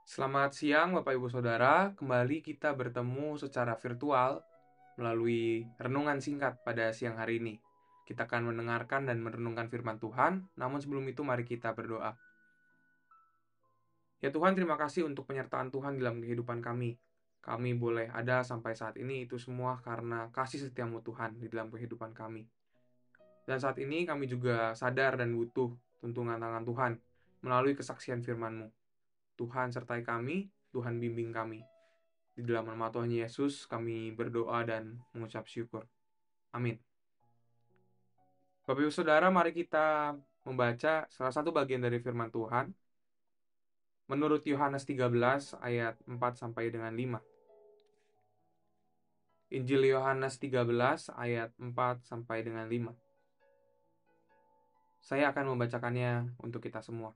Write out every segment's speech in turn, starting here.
Selamat siang Bapak Ibu Saudara, kembali kita bertemu secara virtual melalui renungan singkat pada siang hari ini. Kita akan mendengarkan dan merenungkan firman Tuhan, namun sebelum itu mari kita berdoa. Ya Tuhan, terima kasih untuk penyertaan Tuhan dalam kehidupan kami. Kami boleh ada sampai saat ini itu semua karena kasih setiamu Tuhan di dalam kehidupan kami. Dan saat ini kami juga sadar dan butuh tuntunan tangan Tuhan melalui kesaksian firman-Mu. Tuhan sertai kami, Tuhan bimbing kami. Di dalam nama Tuhan Yesus kami berdoa dan mengucap syukur. Amin. Bapak Ibu Saudara, mari kita membaca salah satu bagian dari firman Tuhan menurut Yohanes 13 ayat 4 sampai dengan 5. Injil Yohanes 13 ayat 4 sampai dengan 5. Saya akan membacakannya untuk kita semua.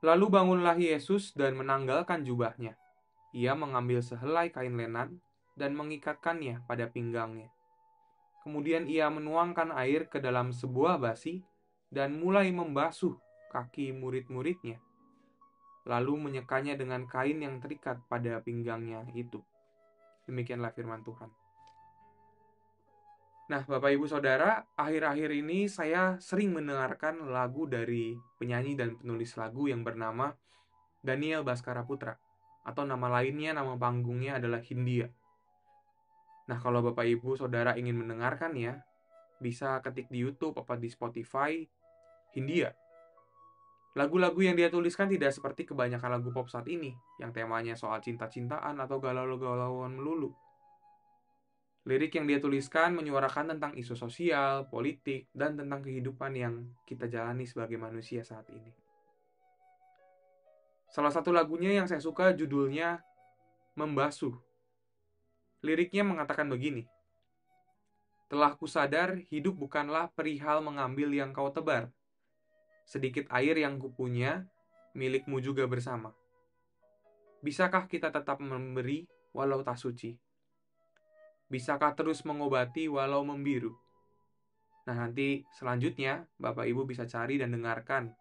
Lalu bangunlah Yesus dan menanggalkan jubahnya. Ia mengambil sehelai kain lenan dan mengikatkannya pada pinggangnya. Kemudian ia menuangkan air ke dalam sebuah basi dan mulai membasuh kaki murid-muridnya, lalu menyekanya dengan kain yang terikat pada pinggangnya itu. Demikianlah firman Tuhan. Nah, Bapak Ibu Saudara, akhir-akhir ini saya sering mendengarkan lagu dari penyanyi dan penulis lagu yang bernama Daniel Baskara Putra, atau nama lainnya, nama panggungnya adalah Hindia. Nah, kalau Bapak Ibu Saudara ingin mendengarkannya, bisa ketik di YouTube atau di Spotify Hindia. Lagu-lagu yang dia tuliskan tidak seperti kebanyakan lagu pop saat ini, yang temanya soal cinta-cintaan atau galau-galauan melulu. Lirik yang dia tuliskan menyuarakan tentang isu sosial, politik, dan tentang kehidupan yang kita jalani sebagai manusia saat ini. Salah satu lagunya yang saya suka judulnya Membasuh. Liriknya mengatakan begini: "Telah kusadar hidup bukanlah perihal mengambil yang kau tebar. Sedikit air yang kupunya, milikmu juga bersama. Bisakah kita tetap memberi walau tak suci? Bisakah terus mengobati walau membiru?" Nah, nanti selanjutnya Bapak Ibu bisa cari dan dengarkan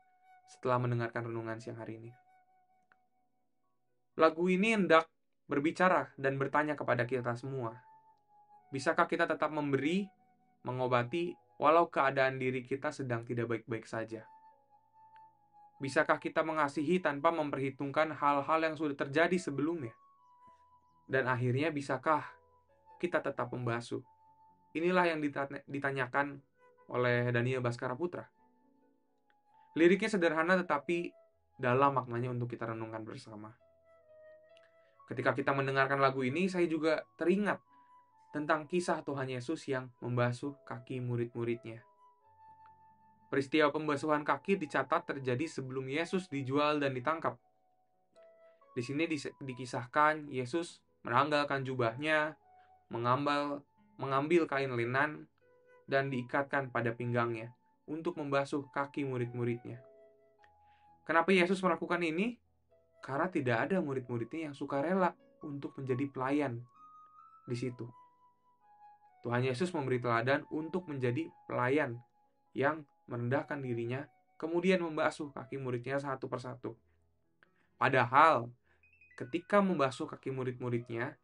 setelah mendengarkan renungan siang hari ini. Lagu ini hendak berbicara dan bertanya kepada kita semua. Bisakah kita tetap memberi, mengobati, walau keadaan diri kita sedang tidak baik-baik saja? Bisakah kita mengasihi tanpa memperhitungkan hal-hal yang sudah terjadi sebelumnya? Dan akhirnya bisakah kita tetap membasuh? Inilah yang ditanyakan oleh Daniel Baskara Putra. Liriknya sederhana tetapi dalam maknanya untuk kita renungkan bersama. Ketika kita mendengarkan lagu ini, saya juga teringat tentang kisah Tuhan Yesus yang membasuh kaki murid-muridnya. Peristiwa pembasuhan kaki dicatat terjadi sebelum Yesus dijual dan ditangkap. Di sini dikisahkan Yesus menanggalkan jubahnya, mengambil kain lenan, dan diikatkan pada pinggangnya untuk membasuh kaki murid-muridnya. Kenapa Yesus melakukan ini? Karena tidak ada murid-muridnya yang sukarela untuk menjadi pelayan di situ. Tuhan Yesus memberi teladan untuk menjadi pelayan yang merendahkan dirinya, kemudian membasuh kaki muridnya satu persatu. Padahal, ketika membasuh kaki murid-muridnya,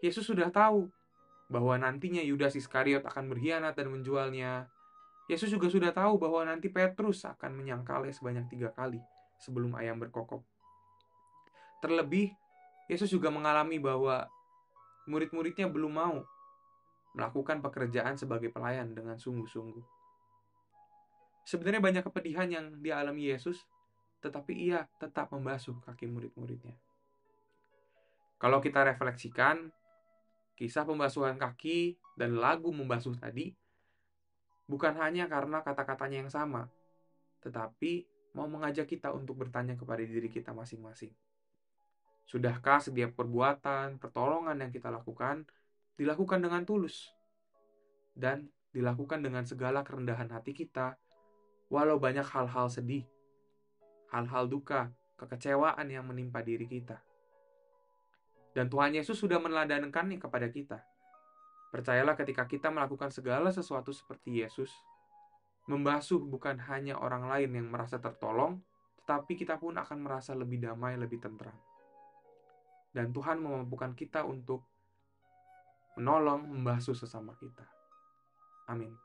Yesus sudah tahu bahwa nantinya Yudas Iskariot akan berkhianat dan menjualnya. Yesus juga sudah tahu bahwa nanti Petrus akan menyangkalnya sebanyak 3 kali sebelum ayam berkokok. Terlebih, Yesus juga mengalami bahwa murid-muridnya belum mau melakukan pekerjaan sebagai pelayan dengan sungguh-sungguh. Sebenarnya banyak kepedihan yang dialami Yesus, tetapi ia tetap membasuh kaki murid-muridnya. Kalau kita refleksikan, kisah pembasuhan kaki dan lagu membasuh tadi bukan hanya karena kata-katanya yang sama, tetapi mau mengajak kita untuk bertanya kepada diri kita masing-masing. Sudahkah setiap perbuatan, pertolongan yang kita lakukan dilakukan dengan tulus dan dilakukan dengan segala kerendahan hati kita, walau banyak hal-hal sedih, hal-hal duka, kekecewaan yang menimpa diri kita. Dan Tuhan Yesus sudah meneladankannya kepada kita. Percayalah ketika kita melakukan segala sesuatu seperti Yesus, membasuh bukan hanya orang lain yang merasa tertolong, tetapi kita pun akan merasa lebih damai, lebih tentram. Dan Tuhan memampukan kita untuk menolong, membasuh sesama kita. Amin.